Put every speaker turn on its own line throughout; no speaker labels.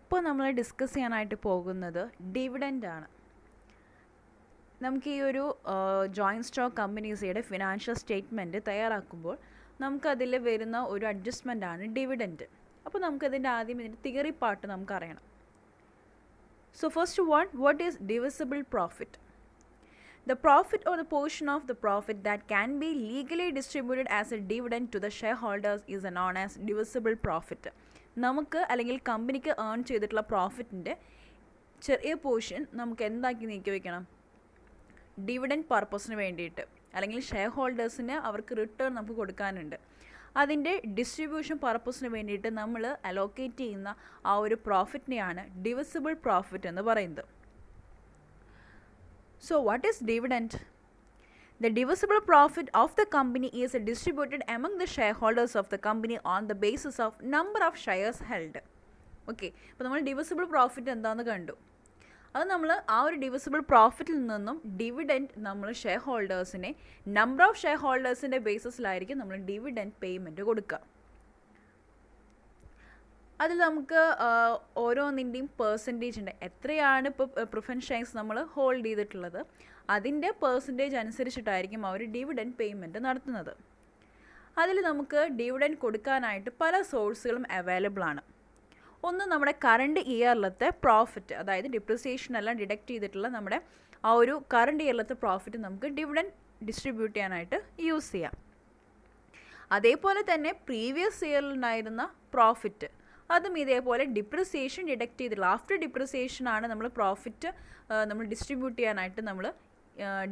ഇപ്പോൾ നമ്മൾ ഡിസ്കസ് ചെയ്യാനായിട്ട് പോകുന്നത് ഡിവിഡൻഡ് ആണ്. നമുക്ക് ഈ ഒരു ജോയിൻറ്റ് സ്റ്റോക്ക് കമ്പനീസിയുടെ ഫിനാൻഷ്യൽ സ്റ്റേറ്റ്മെൻറ്റ് തയ്യാറാക്കുമ്പോൾ നമുക്കതിൽ വരുന്ന ഒരു അഡ്ജസ്റ്റ്മെൻ്റ് ആണ് ഡിവിഡൻഡ്. അപ്പോൾ നമുക്കതിൻ്റെ ആദ്യം ഇതിൻ്റെ തിയറി പാർട്ട് നമുക്കറിയണം. So first one, what is divisible profit? The profit or the portion of the profit that can be legally distributed as a dividend to the shareholders is known as divisible profit. നമുക്ക് അല്ലെങ്കിൽ കമ്പനിക്ക് earn ചെയ്തിട്ടുള്ള പ്രോഫിറ്റിൻ്റെ ചെറിയ portion നമുക്ക് എന്താക്കി നീക്കി വയ്ക്കണം? Dividend പർപ്പസിന് വേണ്ടിയിട്ട്, അല്ലെങ്കിൽ ഷെയർ ഹോൾഡേഴ്സിന് അവർക്ക് റിട്ടേൺ നമുക്ക് കൊടുക്കാനുണ്ട്. അതിൻ്റെ ഡിസ്ട്രിബ്യൂഷൻ പർപ്പസിന് വേണ്ടിയിട്ട് നമ്മൾ അലോക്കേറ്റ് ചെയ്യുന്ന ആ ഒരു പ്രോഫിറ്റിനെയാണ് ഡിവിസിബിൾ പ്രോഫിറ്റ് എന്ന് പറയുന്നത്. So what is dividend? The divisible profit of the company is distributed among the shareholders of the company on the basis of number of shares held. Okay, അപ്പോൾ നമ്മൾ ഡിവിസിബിൾ പ്രോഫിറ്റ് എന്താണെന്ന് കണ്ടു. അത് നമ്മൾ ആ ഒരു ഡിവിസിബിൾ പ്രോഫിറ്റിൽ നിന്നും ഡിവിഡൻഡ് നമ്മൾ ഷെയർ ഹോൾഡേഴ്സിനെ നമ്പർ ഓഫ് ഷെയർ ഹോൾഡേഴ്സിൻ്റെ ബേസിസിലായിരിക്കും നമ്മൾ ഡിവിഡൻഡ് പേയ്മെൻറ്റ് കൊടുക്കുക. അതിൽ നമുക്ക് ഓരോന്നിൻ്റെയും പേഴ്സൻറ്റേജ് ഉണ്ട്. എത്രയാണ് ഇപ്പോൾ പ്രിഫറൻസ് ഷെയർസ് നമ്മൾ ഹോൾഡ് ചെയ്തിട്ടുള്ളത്, അതിൻ്റെ പേഴ്സൻറ്റേജ് അനുസരിച്ചിട്ടായിരിക്കും അവർ ഡിവിഡൻഡ് പേയ്മെൻറ്റ് നടത്തുന്നത്. അതിൽ നമുക്ക് ഡിവിഡൻഡ് കൊടുക്കാനായിട്ട് പല സോഴ്സുകളും അവൈലബിൾ ആണ്. ഒന്ന്, നമ്മുടെ കറണ്ട് ഇയറിലത്തെ പ്രോഫിറ്റ്, അതായത് ഡിപ്രിസിയേഷൻ എല്ലാം ഡിഡക്റ്റ് ചെയ്തിട്ടുള്ള നമ്മുടെ ആ ഒരു കറണ്ട് ഇയറിലത്തെ പ്രോഫിറ്റ് നമുക്ക് ഡിവിഡൻഡ് ഡിസ്ട്രിബ്യൂട്ട് ചെയ്യാനായിട്ട് യൂസ് ചെയ്യാം. അതേപോലെ തന്നെ പ്രീവിയസ് ഇയറിലുണ്ടായിരുന്ന പ്രോഫിറ്റ്, അതും ഇതേപോലെ ഡിപ്രിസിയേഷൻ ഡിഡക്റ്റ് ചെയ്തിട്ടുള്ള ആഫ്റ്റർ ഡിപ്രിസിയേഷൻ ആണ് നമ്മൾ പ്രോഫിറ്റ് നമ്മൾ ഡിസ്ട്രിബ്യൂട്ട് ചെയ്യാനായിട്ട് നമ്മൾ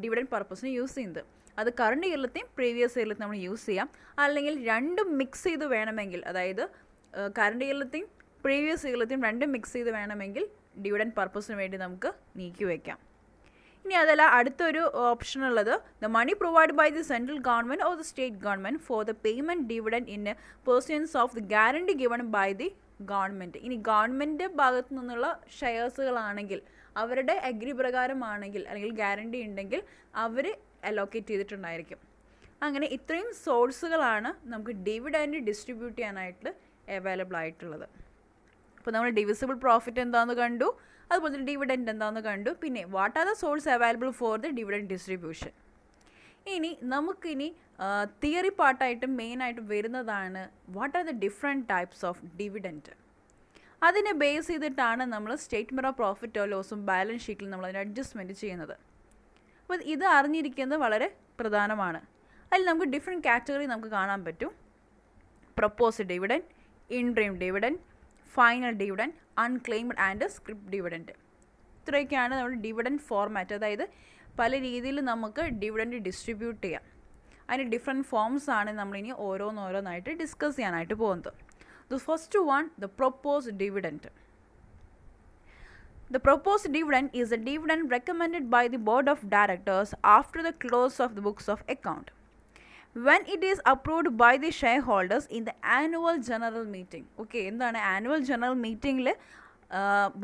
ഡിവിഡൻഡ് പർപ്പസിന് യൂസ് ചെയ്യുന്നത്. അത് കറണ്ട് ഇയറിലത്തെയും പ്രീവിയസ് ഇയറിലത്തെയും നമ്മൾ യൂസ് ചെയ്യാം. അല്ലെങ്കിൽ രണ്ടും മിക്സ് ചെയ്ത് വേണമെങ്കിൽ, അതായത് കറണ്ട് ഇയറിലത്തെയും പ്രീവിയസ് ഇയറിലത്തെയും രണ്ടും മിക്സ് ചെയ്ത് വേണമെങ്കിൽ ഡിവിഡൻഡ് പർപ്പസിന് വേണ്ടി നമുക്ക് നീക്കി വയ്ക്കാം. ഇനി അതല്ല, അടുത്തൊരു ഓപ്ഷൻ ഉള്ളത്, the money provide by the central government or the state government for the payment dividend in pursuance of the guarantee given by the government. ഇനി ഗവൺമെൻറ് ഭാഗത്തു നിന്നുള്ള ഷെയർസുകളാണെങ്കിൽ, അവരുടെ അഗ്രി പ്രകാരമാണെങ്കിൽ, അല്ലെങ്കിൽ ഗ്യാരണ്ടി ഉണ്ടെങ്കിൽ അവർ അലോക്കേറ്റ് ചെയ്തിട്ടുണ്ടായിരിക്കും. അങ്ങനെ ഇത്രയും സോഴ്സുകളാണ് നമുക്ക് ഡിവിഡൻഡ് ഡിസ്ട്രിബ്യൂട്ട് ചെയ്യാനായിട്ട് അവൈലബിൾ ആയിട്ടുള്ളത്. അപ്പോൾ നമ്മൾ ഡിവിസിബിൾ പ്രോഫിറ്റ് എന്താണെന്ന് കണ്ടു, അതുപോലെ തന്നെ ഡിവിഡൻഡ് എന്താണെന്ന് കണ്ടു. പിന്നെ what are the source available for the dividend distribution. ഇനി നമുക്കിനി തിയറി പാർട്ടായിട്ട് മെയിനായിട്ട് വരുന്നതാണ് what are the different types of dividend. അതിനെ ബേസ് ചെയ്തിട്ടാണ് നമ്മൾ സ്റ്റേറ്റ്മെൻറ്റ് ഓഫ് പ്രോഫിറ്റ് ഓർ ലോസും ബാലൻസ് ഷീറ്റിൽ നമ്മൾ അതിന് അഡ്ജസ്റ്റ്മെൻറ്റ് ചെയ്യുന്നത്. അപ്പോൾ ഇത് അറിഞ്ഞിരിക്കുന്നത് വളരെ പ്രധാനമാണ്. അതിൽ നമുക്ക് ഡിഫറെൻറ്റ് കാറ്റഗറി നമുക്ക് കാണാൻ പറ്റും. Proposed dividend, interim dividend, final dividend, unclaimed and script dividend. ഇത്രയൊക്കെയാണ് നമ്മുടെ ഡിവിഡൻഡ് ഫോർമാറ്റ്. അതായത് പല രീതിയിൽ നമുക്ക് ഡിവിഡൻഡ് ഡിസ്ട്രിബ്യൂട്ട് ചെയ്യാം. അതിന് ഡിഫറെൻറ്റ് ഫോംസ് ആണ് നമ്മളിനി ഓരോന്നായിട്ട് ഡിസ്കസ് ചെയ്യാനായിട്ട് പോകുന്നത്. The first one, the proposed dividend. The proposed dividend is a dividend recommended by the board of directors after the close of the books of account, when it is approved by the shareholders in the annual general meeting. Okay, എന്താണ് annual general മീറ്റിംഗിൽ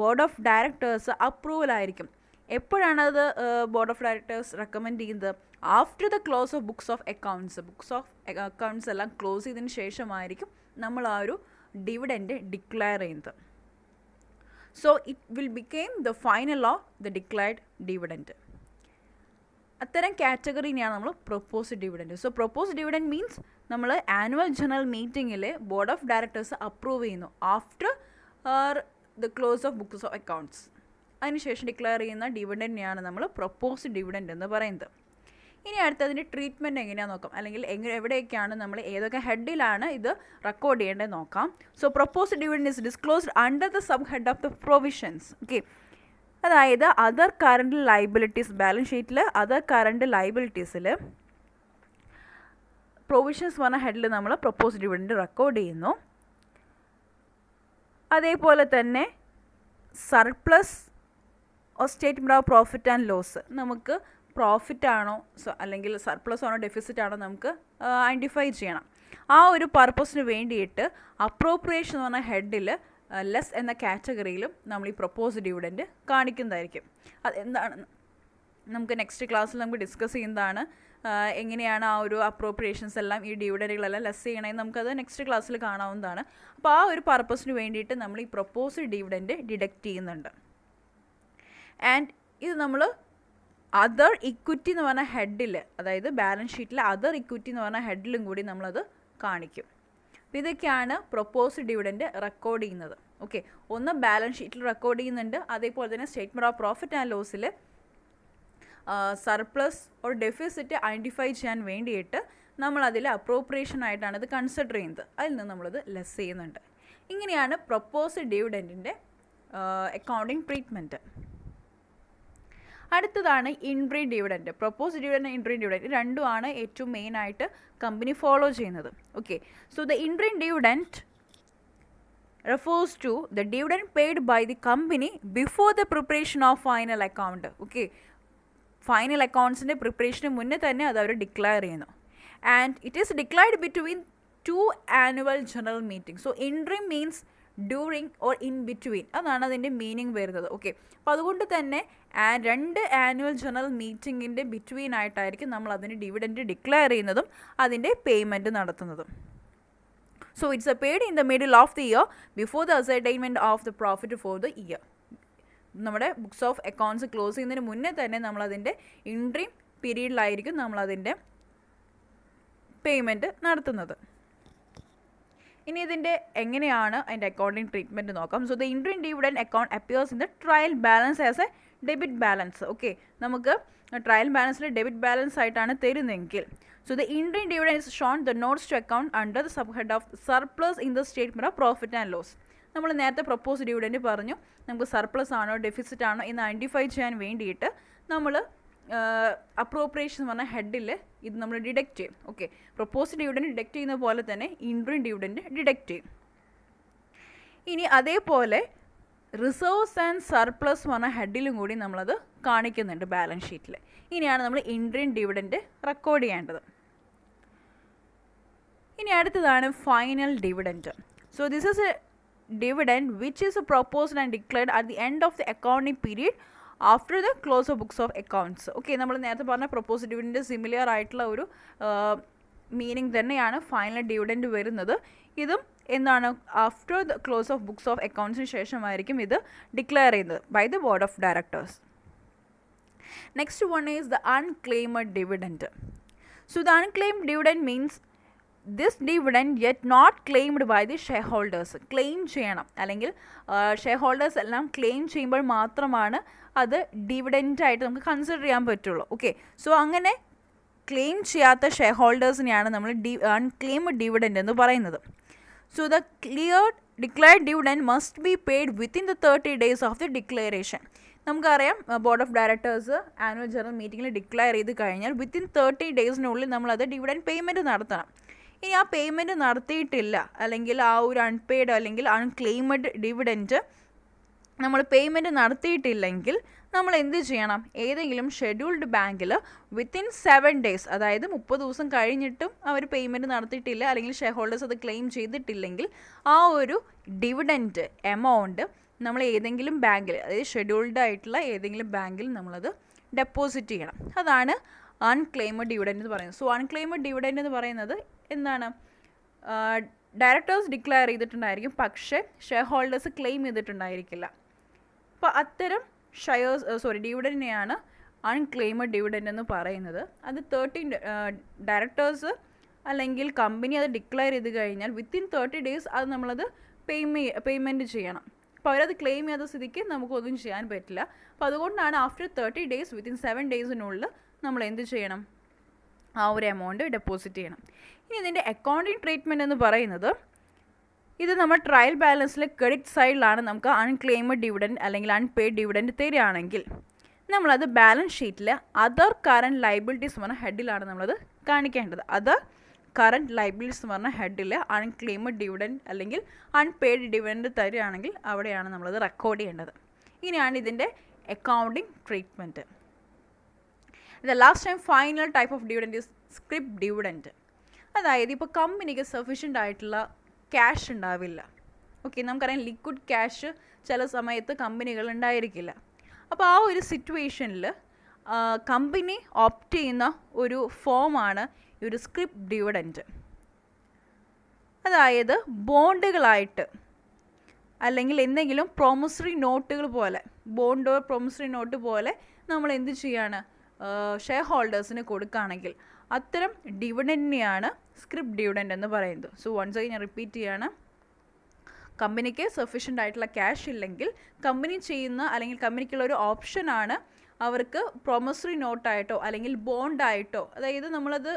board of directors approval ആയിരിക്കും. എപ്പോഴാണത് board of directors recommend ചെയ്യുന്നത്? After the close of books of accounts. Books of accounts എല്ലാം close ചെയ്തതിന് ശേഷമായിരിക്കും നമ്മൾ ആ ഒരു ഡിവിഡൻഡ് ഡിക്ലെയർ ചെയ്യുന്നത്. So it will became the final of the declared dividend. അത്തരം കാറ്റഗറിനെയാണ് നമ്മൾ proposed dividend. So proposed dividend means നമ്മൾ ആനുവൽ ജനറൽ മീറ്റിങ്ങിൽ ബോർഡ് ഓഫ് ഡയറക്ടേഴ്സ് അപ്രൂവ് ചെയ്യുന്നു after the close of books of accounts. അതിനുശേഷം declare ചെയ്യുന്ന ഡിവിഡൻഡിനെയാണ് നമ്മൾ proposed dividend എന്ന് പറയുന്നത്. ഇനി അടുത്തതിൻ്റെ ട്രീറ്റ്മെൻറ്റ് എങ്ങനെയാണെന്ന് നോക്കാം, അല്ലെങ്കിൽ എവിടെയൊക്കെയാണ് നമ്മൾ ഏതൊക്കെ ഹെഡിലാണ് ഇത് റെക്കോർഡ് ചെയ്യേണ്ടത് നോക്കാം. So proposed dividend is disclosed under the sub head of the provisions. Okay, അതായത് അതർ കറണ്ട് ലൈബിലിറ്റീസ്, ബാലൻസ് ഷീറ്റിൽ അതർ കറണ്ട് ലൈബിലിറ്റീസിൽ പ്രൊവിഷൻസ് പറഞ്ഞ ഹെഡിൽ നമ്മൾ പ്രൊപ്പോസ്ഡ് ഡിവിഡൻഡ് റെക്കോർഡ് ചെയ്യുന്നു. അതേപോലെ തന്നെ surplus or statement of profit and loss, നമുക്ക് പ്രോഫിറ്റ് ആണോ അല്ലെങ്കിൽ സർപ്ലസ് ആണോ ഡെഫിസിറ്റ് ആണോ നമുക്ക് ഐഡൻറ്റിഫൈ ചെയ്യണം. ആ ഒരു പർപ്പസിന് വേണ്ടിയിട്ട് അപ്രോപ്രിയേഷൻ എന്ന് പറഞ്ഞ ഹെഡിൽ ലെസ് എന്ന കാറ്റഗറിയിലും നമ്മൾ ഈ പ്രൊപ്പോസ്ഡ് ഡിവിഡൻഡ് കാണിക്കുന്നതായിരിക്കും. അതെന്താണെന്ന് നമുക്ക് നെക്സ്റ്റ് ക്ലാസ്സിൽ നമുക്ക് ഡിസ്കസ് ചെയ്യുന്നതാണ്. എങ്ങനെയാണ് ആ ഒരു അപ്രോപ്രിയേഷൻസ് എല്ലാം ഈ ഡിവിഡൻറ്റുകളെല്ലാം ലെസ് ചെയ്യണമെന്ന് നമുക്കത് നെക്സ്റ്റ് ക്ലാസ്സിൽ കാണാവുന്നതാണ്. അപ്പോൾ ആ ഒരു പർപ്പസിന് വേണ്ടിയിട്ട് നമ്മൾ ഈ പ്രൊപ്പോസ്ഡ് ഡിവിഡൻറ്റ് ഡിഡക്റ്റ് ചെയ്യുന്നുണ്ട്. ആൻഡ് ഇത് നമ്മൾ അതർ ഇക്വിറ്റി എന്ന് പറഞ്ഞ ഹെഡിൽ, അതായത് ബാലൻസ് ഷീറ്റിലെ അതർ ഇക്വിറ്റി എന്ന് പറഞ്ഞ ഹെഡിലും കൂടി നമ്മളത് കാണിക്കും. അപ്പോൾ ഇതൊക്കെയാണ് പ്രൊപ്പോസ്ഡ് ഡിവിഡൻറ്റ് റെക്കോർഡ് ചെയ്യുന്നത്. ഓക്കെ, ഒന്ന് ബാലൻസ് ഷീറ്റിൽ റെക്കോർഡ് ചെയ്യുന്നുണ്ട്, അതേപോലെ തന്നെ സ്റ്റേറ്റ്മെൻറ്റ് ഓഫ് പ്രോഫിറ്റ് ആൻഡ് ലോസിൽ സർപ്ലസ് ഓർ ഡെഫിസിറ്റ് ഐഡൻറ്റിഫൈ ചെയ്യാൻ വേണ്ടിയിട്ട് നമ്മളതിൽ അപ്രോപ്രിയേഷൻ ആയിട്ടാണ് ഇത് കൺസിഡർ ചെയ്യുന്നത്. അതിൽ നിന്ന് നമ്മളത് ലെസ് ചെയ്യുന്നുണ്ട്. ഇങ്ങനെയാണ് പ്രൊപ്പോസ്ഡ് ഡിവിഡൻറ്റിൻ്റെ അക്കൗണ്ടിങ് ട്രീറ്റ്മെൻറ്റ്. അടുത്തതാണ് interim dividend. Proposed dividend, interim dividend രണ്ടുമാണ് ഏറ്റവും മെയിനായിട്ട് കമ്പനി ഫോളോ ചെയ്യുന്നത്. Okay, so the interim dividend refers to the dividend paid by the company before the preparation of final account. Okay, final accounts ന്റെ പ്രിപ്പറേഷന് മുന്നേ തന്നെ അത് അവർ declare ചെയ്യുന്നു. And it is declared between 2 annual general meetings. So interim means during or in between, അതാണ് അതിൻ്റെ meaning വരുന്നത്. Okay, അപ്പോൾ അതുകൊണ്ട് തന്നെ 2 ആനുവൽ ജനറൽ മീറ്റിങ്ങിൻ്റെ ബിറ്റ്വീൻ ആയിട്ടായിരിക്കും നമ്മൾ അതിൻ്റെ ഡിവിഡൻറ്റ് ഡിക്ലെയർ ചെയ്യുന്നതും അതിൻ്റെ പേയ്മെൻറ്റ് നടത്തുന്നതും. So it's paid in the middle of the year before the ascertainment of the profit for the year. നമ്മുടെ ബുക്സ് ഓഫ് അക്കൗണ്ട്സ് ക്ലോസ് ചെയ്യുന്നതിന് മുന്നേ തന്നെ നമ്മളതിൻ്റെ ഇൻട്രീം പീരീഡിലായിരിക്കും നമ്മളതിൻ്റെ പേയ്മെൻറ്റ് നടത്തുന്നത്. ഇനി ഇതിൻ്റെ എങ്ങനെയാണ് അതിൻ്റെ അക്കൗണ്ടിങ് ട്രീറ്റ്മെൻറ്റ് നോക്കാം. So the interim dividend account appears in the trial balance as A debit balance. Okay, നമുക്ക് ട്രയൽ ബാലൻസിൽ ഡെബിറ്റ് ബാലൻസ് ആയിട്ടാണ് തരുന്നതെങ്കിൽ, so the interim dividend is shown the notes to account under the subhead of surplus in the statement of profit and loss. നമ്മൾ നേരത്തെ propose dividend പറഞ്ഞു, നമുക്ക് surplus ആണോ deficit ആണോ എന്ന് identify ചെയ്യാൻ വേണ്ടിയിട്ട് നമ്മൾ അപ്രോപ്രിയേഷൻ എന്ന് പറഞ്ഞ ഹെഡിൽ ഇത് നമ്മൾ ഡിഡക്റ്റ് ചെയ്യും. ഓക്കെ, പ്രൊപ്പോസ് ഡിവിഡൻറ്റ് ഡിഡക്റ്റ് ചെയ്യുന്ന പോലെ തന്നെ ഇൻട്രീം ഡിവിഡൻറ്റ് ഡിഡക്റ്റ് ചെയ്യും. ഇനി അതേപോലെ റിസർവ്സ് ആൻഡ് സർപ്ലസ് എന്ന് പറഞ്ഞ ഹെഡിലും കൂടി നമ്മളത് കാണിക്കുന്നുണ്ട് ബാലൻസ് ഷീറ്റിൽ. ഇനിയാണ് നമ്മൾ ഇൻട്രീം ഡിവിഡൻറ്റ് റെക്കോർഡ് ചെയ്യേണ്ടത്. ഇനി അടുത്തതാണ് final dividend. So this is A dividend which is proposed and declared at the end of the accounting period after the close of books of accounts. Okay, നമ്മൾ നേരത്തെ പറഞ്ഞ proposed dividend similar ആയിട്ടുള്ള ഒരു meaning തന്നെയാണ് final dividend വരുന്നത്. ഇതും എന്താണ് after the close of books of അക്കൗണ്ട്സിന് ശേഷമായിരിക്കും ഇത് ഡിക്ലെയർ ചെയ്യുന്നത് by the board of directors. Next one is the unclaimed dividend. So the unclaimed dividend means this dividend yet not claimed by the shareholders. Claim ചെയ്യണം, അല്ലെങ്കിൽ share holders എല്ലാം claim ചെയ്യുമ്പോൾ മാത്രമാണ് അത് ഡിവിഡൻറ്റ് ആയിട്ട് നമുക്ക് കൺസിഡർ ചെയ്യാൻ പറ്റുള്ളൂ. ഓക്കെ, സോ അങ്ങനെ ക്ലെയിം ചെയ്യാത്ത ഷെയർ ഹോൾഡേഴ്സിനെയാണ് നമ്മൾ അൺക്ലെയിംഡ് ഡിവിഡൻറ്റ് എന്ന് പറയുന്നത്. So the declared dividend must be paid within the 30 days of the declaration. നമുക്കറിയാം board of directors annual general മീറ്റിങ്ങിൽ ഡിക്ലെയർ ചെയ്ത് കഴിഞ്ഞാൽ വിത്തിൻ 30 daysനുള്ളിൽ നമ്മളത് ഡിവിഡൻറ്റ് പേയ്മെൻറ്റ് നടത്തണം. ഇനി ആ പേയ്മെൻറ്റ് നടത്തിയിട്ടില്ല, അല്ലെങ്കിൽ ആ ഒരു അൺപെയ്ഡ് അല്ലെങ്കിൽ അൺക്ലെയിംഡ് ഡിവിഡൻറ്റ് നമ്മൾ പേയ്മെൻറ്റ് നടത്തിയിട്ടില്ലെങ്കിൽ നമ്മൾ എന്ത് ചെയ്യണം? ഏതെങ്കിലും ഷെഡ്യൂൾഡ് ബാങ്കിൽ വിത്തിൻ 7 days, അതായത് 30 ദിവസം കഴിഞ്ഞിട്ടും അവർ പേയ്മെൻറ്റ് നടത്തിയിട്ടില്ല അല്ലെങ്കിൽ ഷെയർ ഹോൾഡേഴ്സ് അത് ക്ലെയിം ചെയ്തിട്ടില്ലെങ്കിൽ ആ ഒരു ഡിവിഡൻറ്റ് എമൗണ്ട് നമ്മൾ ഏതെങ്കിലും ബാങ്കിൽ, അതായത് ഷെഡ്യൂൾഡ് ആയിട്ടുള്ള ഏതെങ്കിലും ബാങ്കിൽ നമ്മളത് ഡെപ്പോസിറ്റ് ചെയ്യണം. അതാണ് അൺക്ലെയിംഡ് ഡിവിഡൻറ്റ് എന്ന് പറയുന്നത്. സോ അൺക്ലെയിംഡ് ഡിവിഡൻറ്റ് എന്ന് പറയുന്നത് എന്താണ്? ഡയറക്ടേഴ്സ് ഡിക്ലെയർ ചെയ്തിട്ടുണ്ടായിരിക്കും, പക്ഷേ ഷെയർ ഹോൾഡേഴ്സ് ക്ലെയിം ചെയ്തിട്ടുണ്ടായിരിക്കില്ല. അപ്പോൾ അത്തരം ഡിവിഡൻറ്റിനെയാണ് അൺക്ലെയിംഡ് ഡിവിഡൻറ്റ് എന്ന് പറയുന്നത്. അത് 13 ഡയറക്ടേഴ്സ് അല്ലെങ്കിൽ കമ്പനി അത് ഡിക്ലെയർ ചെയ്ത് കഴിഞ്ഞാൽ വിത്തിൻ 30 days അത് നമ്മളത് പേയ്മെൻറ്റ് ചെയ്യണം. അപ്പോൾ അവരത് ക്ലെയിം ചെയ്ത സ്ഥിതിക്ക് നമുക്കൊന്നും ചെയ്യാൻ പറ്റില്ല. അപ്പോൾ അതുകൊണ്ടാണ് ആഫ്റ്റർ 30 days വിത്തിൻ 7 daysനുള്ളിൽ നമ്മൾ എന്ത് ചെയ്യണം? ആ ഒരു എമൗണ്ട് ഡെപ്പോസിറ്റ് ചെയ്യണം. ഇനി ഇതിൻ്റെ അക്കൗണ്ടിങ് ട്രീറ്റ്മെൻറ്റ് എന്ന് പറയുന്നത്, ഇത് നമ്മൾ ട്രയൽ ബാലൻസിൽ ക്രെഡിറ്റ് സൈഡിലാണ് നമുക്ക് അൺക്ലെയിംഡ് ഡിവിഡൻറ്റ് അല്ലെങ്കിൽ അൺപെയ്ഡ് ഡിവിഡൻറ്റ് തരികയാണെങ്കിൽ നമ്മളത് ബാലൻസ് ഷീറ്റിൽ അതർ കറൻറ്റ് ലൈബിലിറ്റീസ് എന്ന് പറഞ്ഞ ഹെഡിലാണ് നമ്മളത് കാണിക്കേണ്ടത്. അതർ കറൻറ്റ് ലൈബിലിറ്റീസ് എന്ന് പറഞ്ഞ ഹെഡിൽ അൺക്ലെയിംഡ് ഡിവിഡൻറ്റ് അല്ലെങ്കിൽ അൺപെയ്ഡ് ഡിവിഡൻറ്റ് തരികയാണെങ്കിൽ അവിടെയാണ് നമ്മളത് റെക്കോർഡ് ചെയ്യേണ്ടത്. ഇനിയാണ് ഇതിൻ്റെ accounting treatment. The last and final type of dividend is scrip dividend. അതായത് ഇപ്പോൾ കമ്പനിക്ക് സഫീഷ്യൻ്റ് ആയിട്ടുള്ള ക്യാഷ് ഉണ്ടാവില്ല. ഓക്കെ, നമുക്കറിയാം ലിക്വിഡ് ക്യാഷ് ചില സമയത്ത് കമ്പനികൾ ഉണ്ടായിരിക്കില്ല. അപ്പോൾ ആ ഒരു സിറ്റുവേഷനിൽ കമ്പനി ഓപ്റ്റ് ചെയ്യുന്ന ഒരു ഫോമാണ് ഈ ഒരു സ്ക്രിപ്റ്റ് ഡിവിഡൻറ്റ്. അതായത് ബോണ്ടുകളായിട്ട് അല്ലെങ്കിൽ എന്തെങ്കിലും പ്രൊമിസറി നോട്ടുകൾ പോലെ, ബോണ്ടോ പ്രൊമിസറി നോട്ട് പോലെ നമ്മൾ എന്ത് ചെയ്യാണ്, ഷെയർ ഹോൾഡേഴ്സിന് കൊടുക്കുകയാണെങ്കിൽ അത്തരം ഡിവിഡൻറ്റിനെയാണ് സ്ക്രിപ്റ്റ് ഡിവിഡൻറ്റ് എന്ന് പറയുന്നത്. സോ വൺസ് അഗൈൻ ഞാൻ റിപ്പീറ്റ് ചെയ്യാണ്. കമ്പനിക്ക് സഫീഷ്യൻ്റ് ആയിട്ടുള്ള ക്യാഷ് ഇല്ലെങ്കിൽ കമ്പനി ചെയ്യുന്ന അല്ലെങ്കിൽ കമ്പനിക്കുള്ള ഒരു ഓപ്ഷനാണ് അവർക്ക് പ്രൊമിസറി നോട്ടായിട്ടോ അല്ലെങ്കിൽ ബോണ്ടായിട്ടോ, അതായത് നമ്മളത്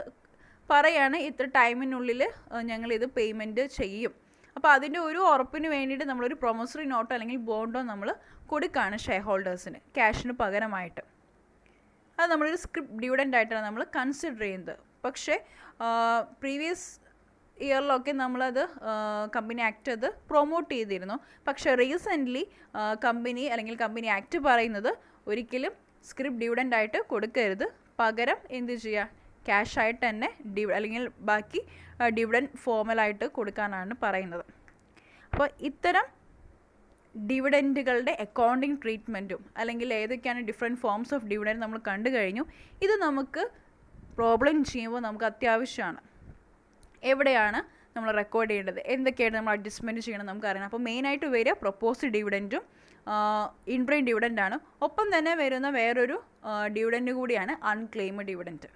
പറയാണ് ഇത്ര ടൈമിനുള്ളിൽ ഞങ്ങളിത് പേയ്മെൻറ്റ് ചെയ്യും. അപ്പോൾ അതിൻ്റെ ഒരു ഉറപ്പിന് വേണ്ടിയിട്ട് നമ്മളൊരു പ്രൊമിസറി നോട്ടോ അല്ലെങ്കിൽ ബോണ്ടോ നമ്മൾ കൊടുക്കുകയാണ് ഷെയർ ഹോൾഡേഴ്സിന് ക്യാഷിന് പകരമായിട്ട്. അത് നമ്മളൊരു സ്ക്രിപ്റ്റ് ഡിവിഡൻ്റ് ആയിട്ടാണ് നമ്മൾ കൺസിഡർ ചെയ്യുന്നത്. പക്ഷേ പ്രീവിയസ് ഇയറിലൊക്കെ നമ്മളത് കമ്പനി ആക്ട് അത് പ്രൊമോട്ട് ചെയ്തിരുന്നു. പക്ഷേ റീസെൻ്റ്ലി കമ്പനി അല്ലെങ്കിൽ കമ്പനി ആക്ട് പറയുന്നത് ഒരിക്കലും സ്ക്രിപ്റ്റ് ഡിവിഡൻ്റ് ആയിട്ട് കൊടുക്കരുത്, പകരം എന്ത് ചെയ്യുക, ക്യാഷ് ആയിട്ട് തന്നെ അല്ലെങ്കിൽ ബാക്കി ഡിവിഡൻറ്റ് ഫോമലായിട്ട് കൊടുക്കാനാണ് പറയുന്നത്. അപ്പോൾ ഇത്തരം ഡിവിഡൻറ്റുകളുടെ അക്കൗണ്ടിങ് ട്രീറ്റ്മെൻറ്റും അല്ലെങ്കിൽ ഏതൊക്കെയാണ് ഡിഫറെൻറ്റ് ഫോംസ് ഓഫ് ഡിവിഡൻറ്റ് നമ്മൾ കണ്ടു കഴിഞ്ഞു. ഇത് നമുക്ക് പ്രോബ്ലം ചെയ്യുമ്പോൾ നമുക്ക് അത്യാവശ്യമാണ്. എവിടെയാണ് നമ്മൾ റെക്കോർഡ് ചെയ്യേണ്ടത്, എന്തൊക്കെയാണ് നമ്മൾ അഡ്ജസ്റ്റ്മെൻറ്റ് ചെയ്യണം നമുക്കറിയണം. അപ്പോൾ മെയിനായിട്ട് വരിക പ്രൊപ്പോസ്ഡ് ഡിവിഡൻറ്റും ഇൻബ്രെയിൻ ഡിവിഡൻ്റാണ്. ഒപ്പം തന്നെ വരുന്ന വേറൊരു ഡിവിഡൻറ്റ് കൂടിയാണ് അൺക്ലെയിംഡ് ഡിവിഡൻറ്റ്.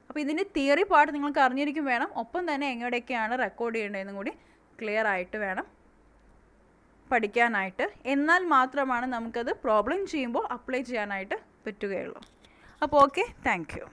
അപ്പോൾ ഇതിൻ്റെ തിയറി പാർട്ട് നിങ്ങൾക്ക് അറിഞ്ഞിരിക്കും വേണം. ഒപ്പം തന്നെ എങ്ങനെയൊക്കെയാണ് റെക്കോർഡ് ചെയ്യേണ്ടതെന്നും കൂടി ക്ലിയർ ആയിട്ട് വേണം പഠിക്കാനായിട്ട്. എന്നാൽ മാത്രമാണ് നമുക്കത് പ്രോബ്ലം ചെയ്യുമ്പോൾ അപ്ലൈ ചെയ്യാനായിട്ട് പറ്റുകയുള്ളൂ. അപ്പോൾ ഓക്കെ, താങ്ക് യു.